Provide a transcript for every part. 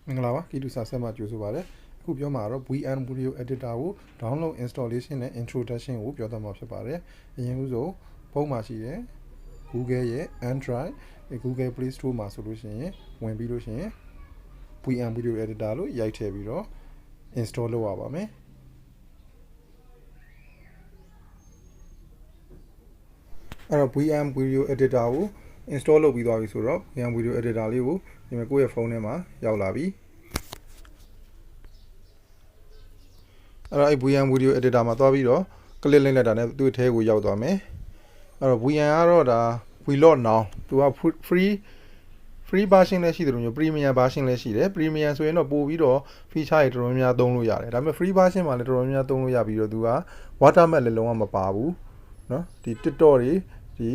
မင်္ဂလာပါကီတူစာဆက်မှာကြိုဆိုပါရစေအခုပြောမှာတော့ VN video editor ကို download installation နဲ့ introduction ကိုပြောသွားမှာဖြစ်ပါတယ်အရင်ဦးဆုံးဖုန်းမှာရှိတဲ့ Google ရဲ့ Android Google Play Store မှာဆိုလို့ရှိရင်ဝင်ပြီးလို့ရှိရင် VN video editor လို့ရိုက်ထည့်ပြီးတော့ install လုပ်ရပါမယ်အဲ့တော့ VN video editor ကို install လုပ်ပြီးသွားပြီဆိုတော့ VN video editor လေးကိုဒီမှာကိုယ့်ရဲ့ဖုန်းထဲမှာရောက်လာပြီအဲ့တော့VN video editor မှာသွားပြီးတော့ click လိုက်လိုက်တာနဲ့သူ့အထဲကိုရောက်သွားမယ်အဲ့တော့ VN ကတော့ဒါ Vlog now သူက free version လည်းရှိတယ်လို့မျိုး premium version လည်းရှိတယ် premium ဆိုရင်တော့ပို့ပြီးတော့ feature တွေတော်တော်များများသုံးလို့ရတယ်ဒါပေမဲ့ free version မှာလည်းတော်တော်များများသုံးလို့ရပြီးတော့သူက watermark လည်းလုံးဝမပါဘူးเนาะဒီ TikTok တွေဒီ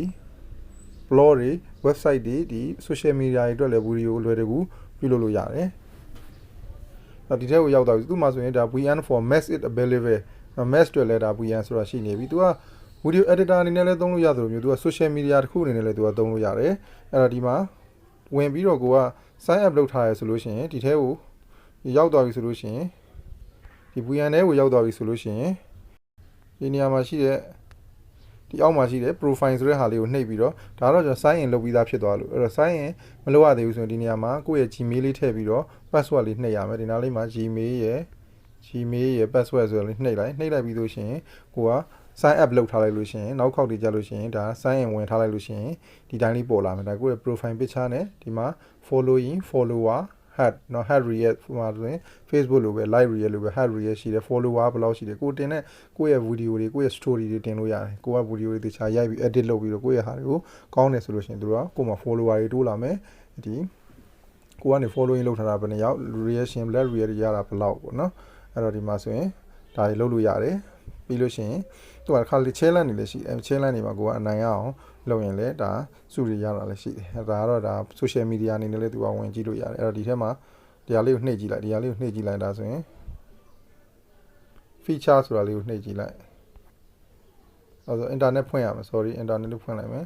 blog တွေ website တွေဒီ social media တွေအတွက်လည်း video လွယ်တကူပြုလုပ်လို့ရတယ်ဒီထဲကိုရောက်သွားပြီသူ့မှာဆိုရင်ဒါ VN for mass it available mass တွေလည်းဒါ VN ဆိုတာရှိနေပြီသူက video editor အနေနဲ့လည်းသုံးလို့ရတယ်လို့မျိုးသူက social media တစ်ခုအနေနဲ့လည်းသူကသုံးလို့ရတယ်အဲ့တော့ဒီမှာဝင်ပြီးတော့ကိုက sign up လုပ်ထားရဆိုလို့ရှိရင်ဒီထဲကိုရောက်သွားပြီဆိုလို့ရှိရင်ဒီ VN ထဲကိုရောက်သွားပြီဆိုလို့ရှိရင်ဒီနေရာမှာရှိတဲ့ဒီအောက်မှာရှိတဲ့ profile ဆိုတဲ့ဟာလေးကိုနှိပ်ပြီးတော့ဒါတော့ကျွန်တော် sign in လုပ်ပြီးသားဖြစ်သွားလို့အဲ့တော့ sign in မလုပ်ရသေးဘူးဆိုရင်ဒီနေရာမှာကိုယ့်ရဲ့ Gmail လေးထည့်ပြီးတော့ password လေးနှိပ်ရမယ်ဒီနားလေးမှာ Gmail ရဲ့ password ဆိုလေးနှိပ်လိုက်ပြီးလို့ရှိရင်ကိုက sign up လုပ်ထားလိုက်လို့ရှိရင်နောက်ခေါက်တွေကြလို့ရှိရင်ဒါ sign in ဝင်ထားလိုက်လို့ရှိရင်ဒီတိုင်းလေးပေါ်လာမယ်ဒါကိုယ့်ရဲ့ profile picture နဲ့ဒီမှာ following follower head နော် head react မှာဆိုရင် Facebook လိုပဲ live react လိုပဲ head react ရှိတယ် follower ဘယ်လောက်ရှိတယ်ကိုတင်တဲ့ကိုယ့်ရဲ့ video တွေကိုယ့်ရဲ့ story တွေတင်လို့ရတယ်ကိုက video တွေတခြားရိုက်ပြီး edit လုပ်ပြီးတော့ကိုယ့်ရဲ့ဟာတွေကိုကောင်းတယ်ဆိုလို့ရှိရင်တို့ကကိုယ်မှာ follower တွေတိုးလာမယ်ဒီကိုကနေ following လုပ်ထားတာဘယ်နှယောက် reaction black react ရတာဘယ်လောက်ပေါ့နော်အဲ့တော့ဒီမှာဆိုရင်ဒါတွေလုပ်လို့ရတယ်ပြီးလို့ရှိရင်သူကခါလေး challenge နေလည်းရှိတယ် challenge နေမှာကိုကအနိုင်ရအောင်လုပ်ရင်လည်းဒါစုတွေရတာလည်းရှိတယ်ဒါကတော့ဒါ social media အနေနဲ့လည်းသူကဝင်ကြည့်လို့ရတယ်အဲ့တော့ဒီထဲမှာတရားလေးကိုနှိပ်ကြည့်လိုက်တရားလေးကိုနှိပ်ကြည့်လိုက်ဒါဆိုရင် feature ဆိုတာလေးကိုနှိပ်ကြည့်လိုက်အဲ့တော့ internet ဖွင့်ရမယ် sorry internet လို့ဖွင့်လိုက်မယ်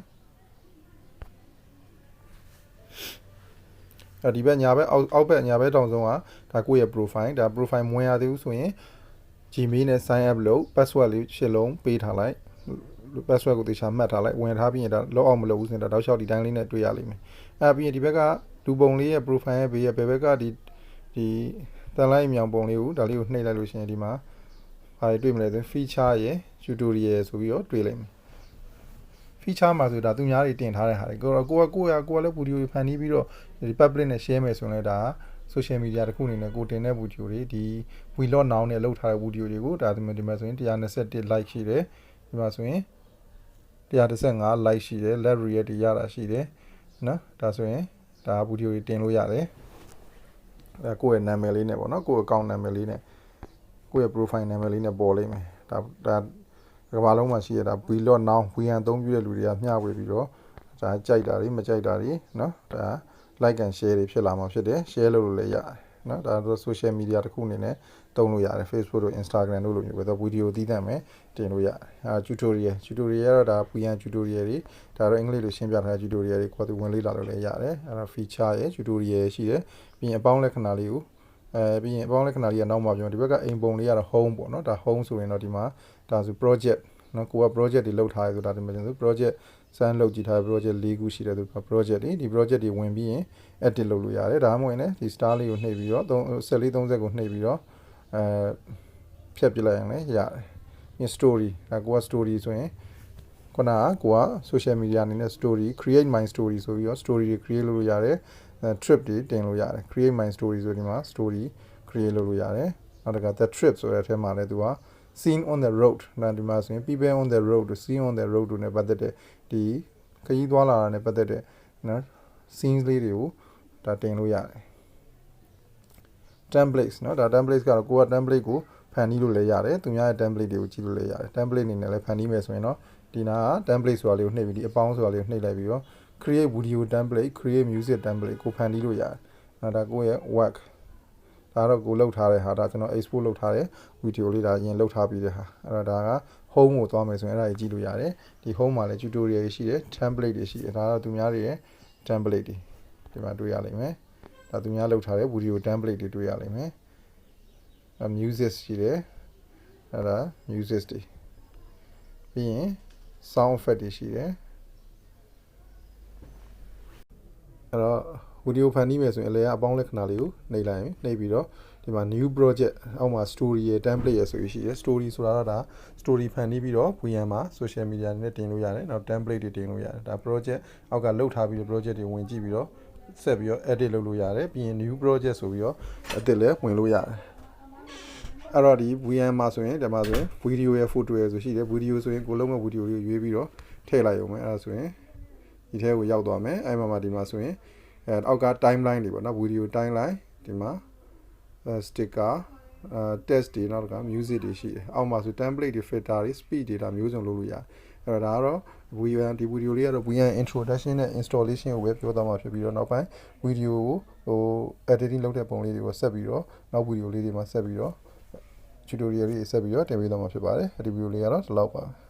အဲ့ဒီဘက်ညာဘက်အောက်ဘက်ညာဘက်တောင်ဆုံးကဒါကိုယ့်ရဲ့ profile ဒါ profile မဝင်ရသေးဘူးဆိုရင် Gmail နဲ့ sign up လုပ် password လေးရှစ်လုံးပေးထားလိုက် password ကိုသေချာမှတ်ထားလိုက်ဝင်ထားပြီးရင်ဒါ log out မလုပ်ဘူးဆိုရင်ဒါတောက်လျှောက်ဒီတိုင်းလေးနဲ့တွေ့ရလိမ့်မယ်အဲ့ပြီးရင်ဒီဘက်ကလူပုံလေးရဲ့ profile ရဲ့ဘေးရဲ့ဘယ်ဘက်ကဒီတန်လိုက်မြောင်ပုံလေးကိုဒါလေးကိုနှိပ်လိုက်လို့ရှိရင်ဒီမှာဘာတွေတွေ့မလဲဆိုရင် feature ရဲ့ tutorial ဆိုပြီးတော့တွေ့လိမ့်မယ် feature မှာဆိုဒါသူများတွေတင်ထားတဲ့ဟာတွေကိုလည်း video တွေဖန်တီးပြီးတော့ဒီ public နဲ့ share မယ်ဆိုရင်လည်းဒါ social media တစ်ခုအနေနဲ့ကိုတင်တဲ့ video တွေဒီ vlog now နဲ့လုပ်ထားတဲ့ video တွေကိုဒါဒီမှာဆိုရင်121 like ရှိတယ်ဒီမှာဆိုရင်115 like ရှိတယ် left react တွေရတာရှိတယ်နော်ဒါဆိုရင်ဒါ video တွေတင်လို့ရတယ်ဒါကိုယ့်ရဲ့နာမည်လေးနဲ့ပေါ့နော်ကိုယ့် account နာမည်လေးနဲ့ကိုယ့်ရဲ့ profile နာမည်လေးနဲ့ပေါ်လိမ့်မယ်ဒါကဘာလုံးမှာရှိရတာ vlog now VN အသုံးပြုတဲ့လူတွေကမျှဝေပြီးတော့ဒါကြိုက်တာတွေမကြိုက်တာတွေเนาะဒါ like and share တွေဖြစ်လာမှာဖြစ်တယ် share လုပ်လို့လည်းရတယ်เนาะဒါဆို social media တစ်ခုအနေနဲ့သုံးလို့ရတယ် Facebook တို့ Instagram တို့လိုမျိုးပဲတော့ video သီးသန့်ပဲတင်လို့ရတယ်tutorial ကတော့ဒါ VN tutorial တွေဒါတော့အင်္ဂလိပ်လိုရှင်းပြထားတဲ့ tutorial တွေကိုသူဝင်လေ့လာလို့လည်းရတယ်အဲ့ဒါ feature ရဲ့ tutorial ရှိတယ်ပြီးရင်အပေါင်းလက္ခဏာလေးကိုပြီးရင်အပေါင်းလက္ခဏာလေးကနောက်မှပြောဒီဘက်ကအိမ်ပုံလေးကတော့ home ပေါ့နော်ဒါ home ဆိုရင်တော့ဒီမှာဒါဆို project နော်ကိုက project တွေလုပ်ထားရဆိုတာဒီမှာဆို project စမ်းလုပ်ကြည့်ထားတဲ့ project ၄ခုရှိတယ်သူ project တွေဒီ project တွေဝင်ပြီးရင် edit လုပ်လို့ရတယ်ဒါမှမဟုတ်ရင်လည်းဒီ star လေးကိုနှိပ်ပြီးတော့1430ကိုနှိပ်ပြီးတော့ဖြတ်ပြလိုက်ရင်လည်းရတယ် story ဒါကိုက story ဆိုရင်ခုနကကိုက social media အနေနဲ့ story create my story ဆိုပြီးတော့ story တွေ create လုပ်လို့ရတယ် trip တွေတင်လို့ရတယ် create my story ဆိုဒီမှာ story create လုပ်လို့ရတယ်နောက်တစ်ခါ the trip ဆိုတဲ့အထဲမှာလည်းသူက scene on the road ဒါဒီမှာဆိုရင် people on the road scene on the road တို့နဲ့ပတ်သက်တဲ့ဒီခရီးသွားလာတာနဲ့ပတ်သက်တဲ့နော် scenes လေးတွေကိုဒါတင်လို့ရတယ် templates နော်ဒါ templates ကတော့ကိုက template ကိုဖန်တီးလို့လည်းရတယ်သူများရဲ့ template တွေကိုကြည့်လို့လည်းရတယ် template အနေနဲ့လည်းဖန်တီးမယ်ဆိုရင်တော့ဒီနာက template ဆိုတာလေးကိုနှိပ်ပြီးဒီအပေါင်းဆိုတာလေးကိုနှိပ်လိုက်ပြီးတော့ create video template create music template ကိုဖန်တီးလို့ရတယ်ဒါကိုရဲ့ work ဒါတော့ကိုလောက်ထားတဲ့ဟာဒါကျွန်တော် export လုပ်ထားတဲ့ video လေးဒါအရင်လောက်ထားပြီးတဲ့ဟာအဲ့တော့ဒါက home ကိုသွားမယ်ဆိုရင်အဲ့ဒါကြီးကြည့်လို့ရတယ်ဒီ home မှာလည်း tutorial တွေရှိတယ် template တွေရှိတယ်ဒါတော့သူများတွေရဲ့ template တွေဒီမှာတွေ့ရလိမ့်မယ်ဒါ ဒါသူများလောက်ထားတဲ့ video template တွေတွေ့ရလိမ့်မယ်music ရှိတယ်အဲ့ဒါ music တွေပြီးရင် sound effect တွေရှိတယ်အဲ့တော့ video ဖန်တီးမယ်ဆိုရင်အလဲအပေါင်းလက္ခဏာလေးကိုနှိပ်လိုက်ရင်နှိပ်ပြီးတော့ဒီမှာ new project အောက်မှာ story ရဲ့ template ရဲ့ဆိုရရှိတယ် story ဆိုတာတော့ဒါ story ဖန်တီးပြီးတော့ VN မှာ social media နဲ့တင်လို့ရတယ်နောက် template တွေတင်လို့ရတယ်ဒါ project အောက်ကလုတ်ထားပြီးတော့ project တွေဝင်ကြည့်ပြီးတော့ဆက်ပြီးတော့ edit လုပ်လို့ရတယ်ပြီးရင် new project ဆိုပြီးတော့အသစ်လည်းဝင်လို့ရတယ်အဲ့တော့ဒီ VN မှာဆိုရင်ဒီမှာဆိုရင် video ရဲ့ photo ရဲ့ဆိုရှိတယ် video ဆိုရင်ကိုလုံးမဲ့ video လေးကိုရွေးပြီးတော့ထည့်လိုက်ရုံပဲအဲ့ဒါဆိုရင်ဒီထဲကိုရောက်သွားမယ်အဲ့မှာဒီမှာဆိုရင်အောက်က timeline တွေပေါ့နော် video timeline ဒီမှာsticker text တွေနောက်က music တွေရှိတယ်အောက်မှာဆို template တွေ filter တွေ speed တွေဒါမျိုးစုံလုပ်လို့ရတယ်အဲ့တော့ဒါကတော့ VN ဒီ video လေးကတော့ VN introduction နဲ့ installation ကိုပဲပြောသွားမှာဖြစ်ပြီးတော့နောက်ပိုင်း video ကိုediting လုပ်တဲ့ပုံလေးတွေကိုဆက်ပြီးတော့နောက် video လေးတွေမှာဆက်ပြီးတော့ tutorial လေးတွေဆက်ပြီးတော့တင်ပေးသွားမှာဖြစ်ပါတယ်ဒီ video လေးကတော့ဒီလောက်ပါ